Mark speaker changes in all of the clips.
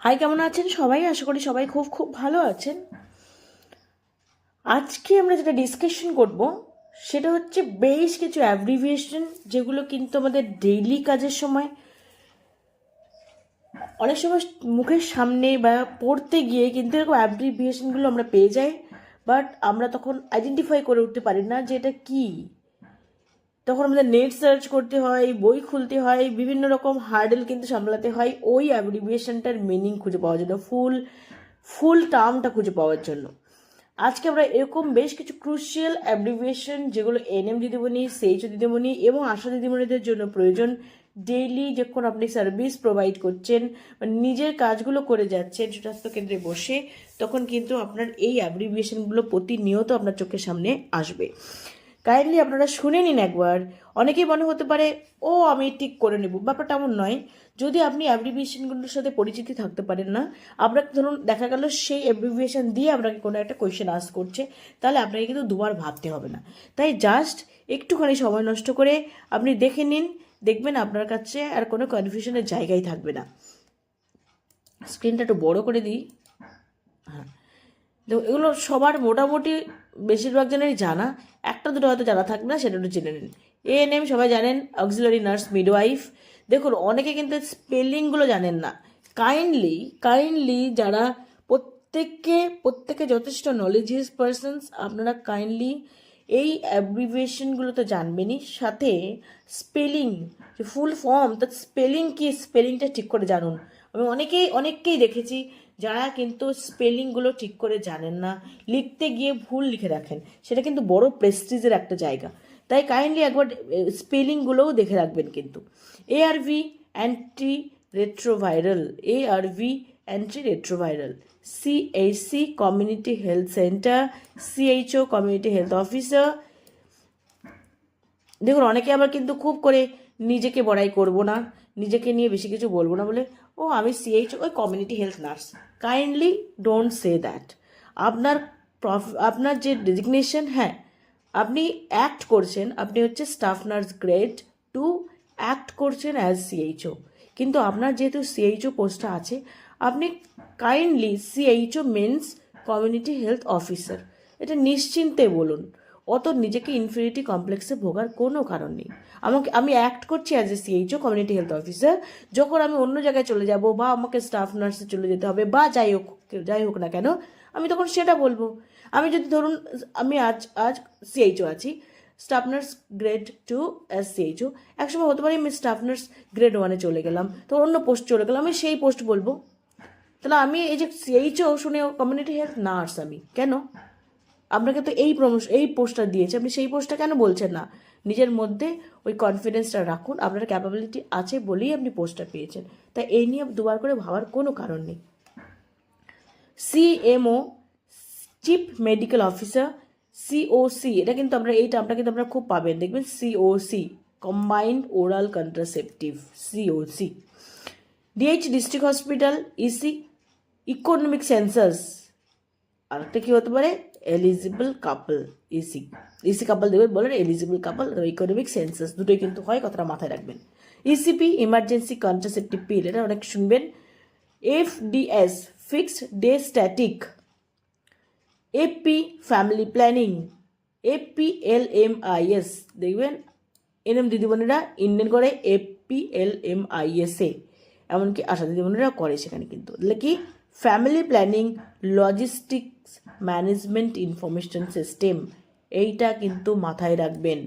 Speaker 1: High, কেমন আছেন সবাই? আশা করি সবাই খুব খুব ভালো আছেন। আজকে আমরা যেটা ডিসকাশন করব সেটা হচ্ছে বেশ কিছু অ্যাব্রিভিয়েশন, যেগুলো কিন্তু আমাদের ডেইলি কাজের সময় অনেক সময় মুখের সামনে বা পড়তে গিয়ে কিন্তু এরকম অ্যাব্রিভিয়েশনগুলো আমরা পেয়ে যাই, বাট আমরা তখন আইডেন্টিফাই করে উঠতে পারি না যে এটা কী। তখন আমাদের নেট সার্চ করতে হয়, বই খুলতে হয়, বিভিন্ন রকম হার্ডেল কিন্তু সামলাতে হয় ওই অ্যাব্রিভিয়েশনটার মিনিং খুঁজে পাওয়ার জন্য, ফুল টার্মটা খুঁজে পাওয়ার জন্য। আজকে আমরা এরকম বেশ কিছু ক্রুশিয়াল অ্যাব্রিভিয়েশন, যেগুলো এনএম দিদিমণি, সেইচও দিদিমণি এবং আশা দিদিমণিদের জন্য প্রয়োজন, ডেইলি যখন আপনি সার্ভিস প্রোভাইড করছেন বা নিজের কাজগুলো করে যাচ্ছেন স্বাস্থ্য কেন্দ্রে বসে, তখন কিন্তু আপনার এই অ্যাব্রিভিয়েশনগুলো প্রতিনিয়ত আপনার চোখের সামনে আসবে। কাইন্ডলি আপনারা শুনে নিন একবার। অনেকেই মনে হতে পারে ও আমি ঠিক করে নেব, ব্যাপারটা এমন নয়। যদি আপনি অ্যাব্রিভিয়েশনগুলোর সাথে পরিচিতি থাকতে পারেন না, আপনাকে ধরুন দেখা গেল সেই অ্যাব্রিভিয়েশন দিয়ে আপনাকে কোনো একটা কোয়েশ্চেন আস্ক করছে, তাহলে আপনাকে কিন্তু দুবার ভাবতে হবে না। তাই জাস্ট একটুখানি সময় নষ্ট করে আপনি দেখে নিন, দেখবেন আপনার কাছে আর কোনো কনফিউশনের জায়গাই থাকবে না। স্ক্রিনটা একটু বড় করে দিই। হ্যাঁ, তো এগুলো সবার মোটামুটি বেশিরভাগ জনেরই জানা, একটা দুটো হয়তো জানা থাকবে না, সেটা একটু জেনে নিন। এএনএম সবাই জানেন, অক্সিলারি নার্স মিডওয়াইফ। দেখুন, অনেকে কিন্তু স্পেলিংগুলো জানেন না। কাইন্ডলি যারা প্রত্যেকে যথেষ্ট নলেজিয়াস পারসনস, আপনারা কাইন্ডলি এই অ্যাব্রিভিয়েশনগুলো তো জানবেনই, সাথে স্পেলিং, যে ফুল ফর্ম, তার স্পেলিং কি, স্পেলিংটা ঠিক করে জানুন। আমি অনেককেই দেখেছি যারা কিন্তু স্পেলিংগুলো ঠিক করে জানেন না, লিখতে গিয়ে ভুল লিখে রাখেন, সেটা কিন্তু বড় প্রেস্টিজের একটা জায়গা। তাই কাইন্ডলি একবার স্পেলিংগুলোও দেখে রাখবেন কিন্তু। ARV anti retroviral, ARV anti retroviral, CHC community health centre, CHO community health officer. দেখুন, অনেকে আবার কিন্তু খুব করে নিজেকে বড়াই করব না, নিজেকে নিয়ে বেশি কিছু বলবো না বলে, ও আমি সিএইচও, ওই community health nurse. Kindly don't say that. আপনার আপনার যে ডেজিগনেশন, হ্যাঁ আপনি অ্যাক্ট করছেন, আপনি হচ্ছে স্টাফ নার্স গ্রেড 2, অ্যাক্ট করছেন অ্যাজ সিএইচও, কিন্তু আপনার যেহেতু সিএইচও পোস্টটা আছে, আপনি kindly CHO means community health officer, এটা নিশ্চিন্তে বলুন। অত নিজেকে ইনফিরিটি কমপ্লেক্সে ভোগার কোনো কারণ নেই। আমি অ্যাক্ট করছি as a CHO community health officer, যখন আমি অন্য জায়গায় চলে যাব বা আমাকে স্টাফ নার্সে চলে যেতে হবে বা যাই হোক না কেন, আমি তখন সেটা বলবো। আমি যদি ধরুন আমি আজ সিএইচও আছি, staff nurse grade 2 as CHO, একসময় হতে পারে আমি স্টাফ নার্স গ্রেড 1-এ চলে গেলাম, তো অন্য পোস্ট চলে গেলাম, আমি সেই পোস্ট বলবো। তাহলে আমি এই যে সিএইচও শুনে কমিউনিটি হেলথ নার্স, আমি কেন? আপনাকে তো এই পোস্টটা দিয়েছে, আপনি সেই পোস্টটা কেন বলছেন না? নিজের মধ্যে ওই কনফিডেন্সটা রাখুন, আপনার ক্যাপাবিলিটি আছে বলেই আপনি পোস্টটা পেয়েছেন। তাই এই নিয়ে দুবার করে ভাবার কোনো কারণ নেই। CMO, chief medical officer, COC, এটা কিন্তু আমরা খুব পাবেন, দেখবেন COC combined oral contraceptive, COC. DH district hospital, EC economic census, আরেকটা কি হতে পারে এলিজিবল কাপল, ইসি কাপল দেবেন, বলেন এলিজিবল কাপল, ইকোনমিক সেন্সাস, দুটোই কিন্তু হয়, কথাটা মাথায় রাখবেন। ইসিপি ইমার্জেন্সি কন্ট্রাসেপটিভ পিল, এটা অনেক শুনবেন। FDS fixed day static, AP family planning, APLMIS, দেখবেন এনএম দিদিমণিরা ইন্ডিয়ান করে এপিএলএমআইএসএ, এমনকি আশা দিদিমণিরা করে সেখানে কিন্তু, তাহলে কি family planning logistics management information system, এইটা কিন্তু মাথায় রাখবেন।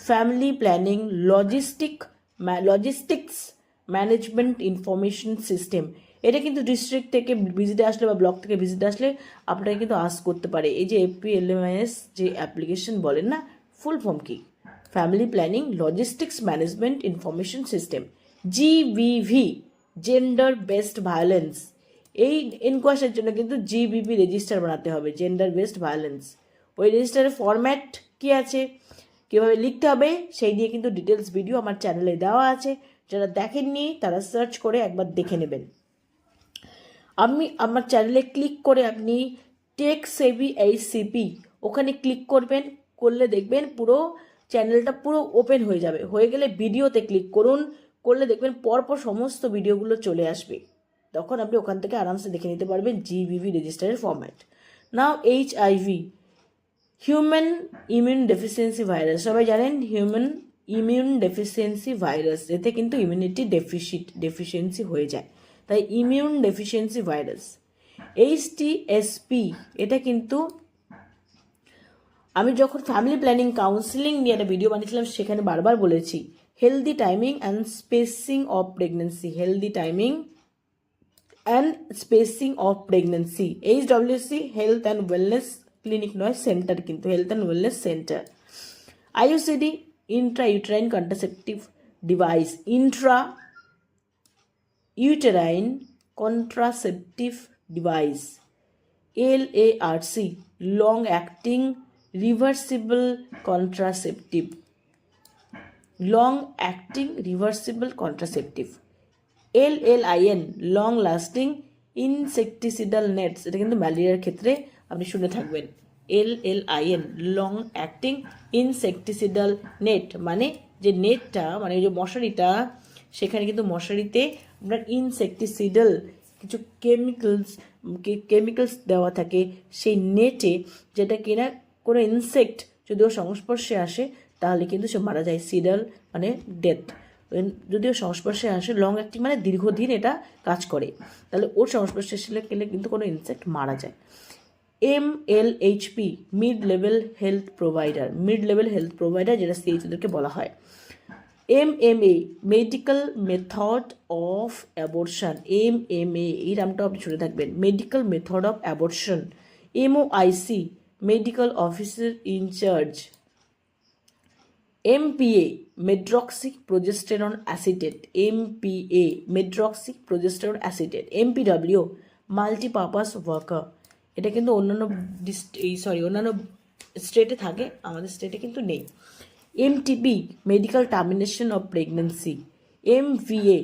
Speaker 1: Family planning logistics management information system, এটা কিন্তু ডিস্ট্রিক্ট থেকে ভিজিটে আসলে বা ব্লক থেকে ভিজিটে আসলে আপনাকে কিন্তু আস্ক করতে পারে, এই যে এপিএলএমআইএস যে অ্যাপ্লিকেশন বলেন না, ফুল ফর্ম কি? Family planning logistics management information system. GBV gender based violence, এই এনকোয়াশের জন্য কিন্তু জিবিভি রেজিস্টার বানাতে হবে, জেন্ডার বেসড ভায়োলেন্স। ওই রেজিস্টারের ফরম্যাট কি আছে, কীভাবে লিখতে হবে, সেই নিয়ে কিন্তু ডিটেলস ভিডিও আমার চ্যানেলে দেওয়া আছে, যারা দেখেননি তারা সার্চ করে একবার দেখে নেবেন। আমি আমার চ্যানেলে ক্লিক করে আপনি টেক সেভি এইচসিপি, ওখানে ক্লিক করবেন, করলে দেখবেন পুরো চ্যানেলটা পুরো ওপেন হয়ে যাবে। হয়ে গেলে ভিডিওতে ক্লিক করুন, করলে দেখবেন পরপর সমস্ত ভিডিওগুলো চলে আসবে। তখন আপনি ওখান থেকে আরামসে দেখে নিতে পারবেন জিবিভি রেজিস্টারের format. Now HIV, human immune deficiency virus, সবাই জানেন হিউম্যান ইমিউন ডেফিসিয়েন্সি ভাইরাস, এতে কিন্তু ইমিউনিটি ডেফিসিয়েন্সি হয়ে যায়, তাই ইমিউন ডেফিসিয়েন্সি ভাইরাস। HTSP, এটা কিন্তু আমি যখন ফ্যামিলি প্ল্যানিং কাউন্সিলিং নিয়ে একটা ভিডিও বানিয়েছিলাম সেখানে বারবার বলেছি, healthy timing and spacing of pregnancy, healthy timing and spacing of pregnancy. HWC health and wellness clinic নয়, সেন্টার কিন্তু, health and wellness centre. IUCD intra uterine contraceptive device, intra uterine contraceptive device. LARC long acting reversible contraceptive, long acting reversible contraceptive. LLIN long lasting insecticidal nets, এটা কিন্তু ম্যালেরিয়ার ক্ষেত্রে আপনি শুনে থাকবেন। LLIN long acting insecticidal net, মানে যে নেটটা মানে যে মশারিটা, সেখানে কিন্তু মশারিতে আপনার ইনসেকটিসিডাল কিছু কেমিক্যালস দেওয়া থাকে সেই নেটে, যেটা কিনা কোনো ইনসেক্ট যদি ওর সংস্পর্শে আসে তাহলে কিন্তু সে মারা যায়। সিডাল মানে ডেথ, যদিও সংস্পর্শে আসে, লং অ্যাক্টিং মানে দীর্ঘদিন এটা কাজ করে, তাহলে ওর সংস্পর্শে এসে গেলে কিন্তু কোনো ইনসেক্ট মারা যায়। MLHP mid level health provider, mid level health provider যেটা CHOদেরকে বলা হয়। MMA medical method of abortion, MMA এই নামটা আপনি শুনে থাকবেন, medical method of abortion. MOIC medical officer incharge. MPA medroxy progesterone acetate, MPA medroxy progesterone acetate. MPW multipurpose worker, এটা কিন্তু অন্যান্য অন্যান্য স্টেটে থাকে, আমাদের স্টেটে কিন্তু নেই। MTP medical termination of pregnancy. MVA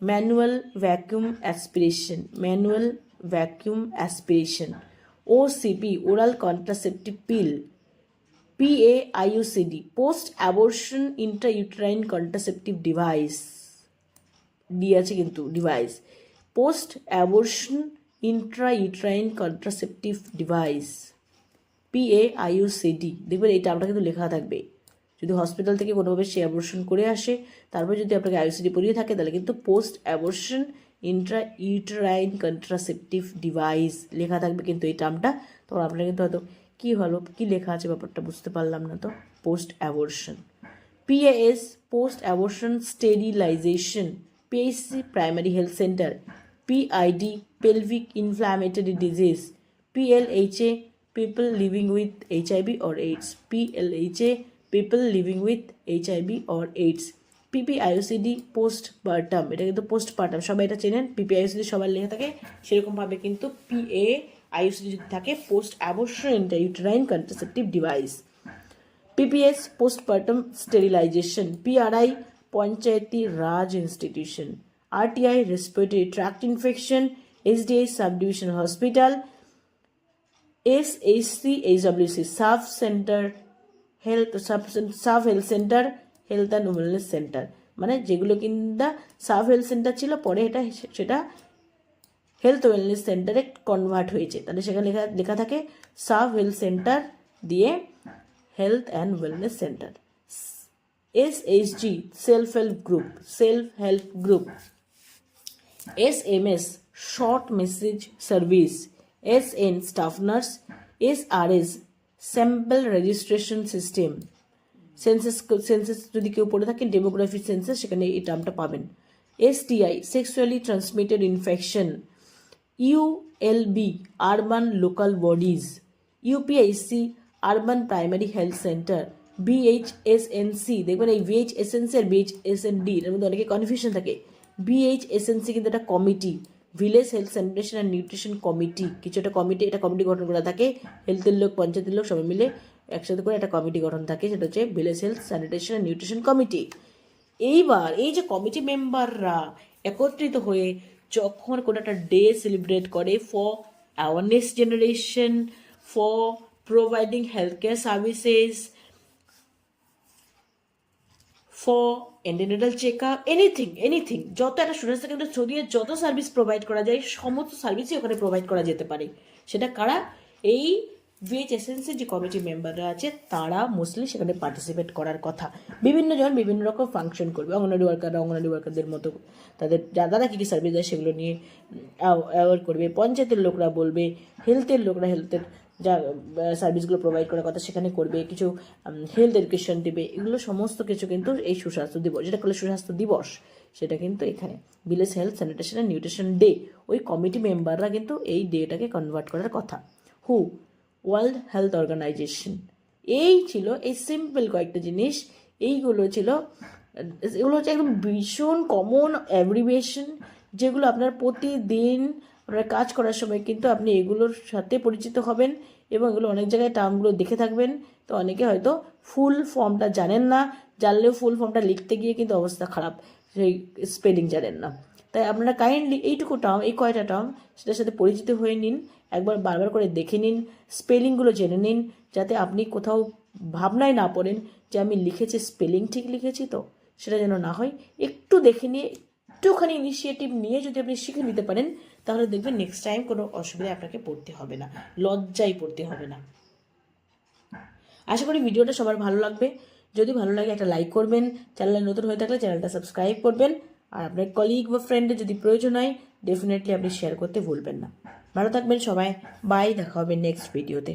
Speaker 1: manual vacuum aspiration, manual vacuum aspiration. OCP oral contraceptive pill. PAIUCD post abortion intrauterine contraceptive device, D আছে কিন্তু device, post abortion intrauterine contraceptive device. PAIUCD দেখবেন এই টার্মটা কিন্তু লেখা থাকবে, যদি হসপিটাল থেকে কোনোভাবে সে অ্যাবর্শন করে আসে, তারপর যদি আপনাকে IUCD পড়িয়ে থাকে তাহলে কিন্তু post abortion intrauterine contraceptive device লেখা থাকবে কিন্তু এই টার্মটা। তখন আপনারা কিন্তু হয়তো কী হলো, কী লেখা আছে ব্যাপারটা বুঝতে পারলাম না, তো post abortion. PAS post abortion sterilisation, PHC primary health centre. PID pelvic inflammatory disease। PLHA people living with HIV or AIDS, PLHA people living with HIV or AIDS। PPIUCD postpartum, এটা কিন্তু postpartum, সবাই এটা চেনেন, PPIUCD সবার লেখা থাকে, সেরকমভাবে কিন্তু PAIUCD যদি থাকে post abortion intrauterine contraceptive device. PPS postpartum sterilization। PRI Panchayati Raj institution. RTI respiratory tract infection, SDI subdivision hospital। SHC HWC sub centre health, sub health centre, health and wellness centre, মানে যেগুলো কিন্তু সাব হেলথ সেন্টার ছিল পরে সেটা health wellness সেন্টারে convert হয়েছে, তাহলে সেখানে লেখা থাকে সাব হেলথ সেন্টার দিয়ে health and wellness centre. SHG self help group, self help group. SMS short message service. SN staff nurse. SRS sample registration system. Census যদি কেউ পড়ে থাকেন ডেমোগ্রাফি সেন্সাস, সেখানে এই টার্মটা পাবেন। STI sexually transmitted infection. ULB urban local bodies. UPHC urban primary health centre. BHSNC দেখবেন এই VHSNC আর BHSND এর মধ্যে অনেকে কনফিউশন থাকে। BHSNC কিন্তু একটা committee, village health sanitation and nutrition committee, কিছু একটা কমিটি, এটা কমিটি গঠন করা থাকে, হেলথের লোক পঞ্চায়েতের লোক সবাই মিলে একসাথে করে একটা কমিটি গঠন থাকে, সেটা হচ্ছে village health sanitation and nutrition committee. এইবার এই যে কমিটি মেম্বাররা একত্রিত হয়ে যখন কোনো একটা ডে সেলিব্রেট করে for awareness generation, for providing health care services, for antenatal check up, anything যত একটা স্টুডেন্টস সেকেন্ডারি থ্রু দিয়ে যত সার্ভিস প্রোভাইড করা যায় সমস্ত সার্ভিসই ওখানে প্রোভাইড করা যেতে পারে। সেটা কারা? এই VHSNC যে কমিটি মেম্বাররা আছে তারা মোস্টলি সেখানে পার্টিসিপেট করার কথা। বিভিন্ন জন বিভিন্ন রকম ফাংশন করবে, অঙ্গনওয়াড়ি ওয়ার্কারদের মতো তাদের যারা কী কী সার্ভিস দেয় সেগুলো নিয়ে অ্যাওয়ার করবে, পঞ্চায়েতের লোকরা বলবে, হেলথের লোকরা হেলথের যা সার্ভিসগুলো প্রোভাইড করার কথা সেখানে করবে, কিছু হেলথ এডুকেশন দেবে। এগুলো সমস্ত কিছু কিন্তু এই সুস্বাস্থ্য দিবস, যেটা করলে সুস্বাস্থ্য দিবস, সেটা কিন্তু এখানে village health sanitation and nutrition day, ওই কমিটি মেম্বাররা কিন্তু এই ডেটাকে কনভার্ট করার কথা। World health organisation. এই ছিল এই সিম্পল কয়েকটা জিনিস। এগুলো হচ্ছে একদম ভীষণ কমন অ্যাব্রিভিয়েশন, যেগুলো আপনার প্রতিদিন আপনার কাজ করার সময় কিন্তু আপনি এগুলোর সাথে পরিচিত হবেন এবং এগুলো অনেক জায়গায় টার্মগুলো দেখে থাকবেন। তো অনেকে হয়তো ফুল ফর্মটা জানেন না, জানলেও ফুল ফর্মটা লিখতে গিয়ে কিন্তু অবস্থা খারাপ, সেই স্পেলিং জানেন না। তাই আপনারা কাইন্ডলি এইটুকু টার্ম, এই কয়টা টার্ম সেটার সাথে পরিচিত হয়ে নিন, একবার বারবার করে দেখে নিন, স্পেলিংগুলো জেনে নিন, যাতে আপনি কোথাও ভাবনায় না পড়েন যে আমি লিখেছি স্পেলিং ঠিক লিখেছি তো, সেটা যেন না হয়। একটু দেখে নিয়ে একটুখানি ইনিশিয়েটিভ নিয়ে যদি আপনি শিখে নিতে পারেন তাহলে দেখবেন নেক্সট টাইম কোনো অসুবিধায় আপনাকে পড়তে হবে না, লজ্জায় পড়তে হবে না। আশা করি ভিডিওটা সবার ভালো লাগবে। যদি ভালো লাগে একটা লাইক করবেন, চ্যানেলে নতুন হয়ে থাকলে চ্যানেলটা সাবস্ক্রাইব করবেন, আর আপনার কলিগ বা ফ্রেন্ডের যদি প্রয়োজন হয় ডেফিনেটলি আপনি শেয়ার করতে ভুলবেন না। ভালো থাকবেন সবাই, বাই, দেখা হবে নেক্সট ভিডিওতে।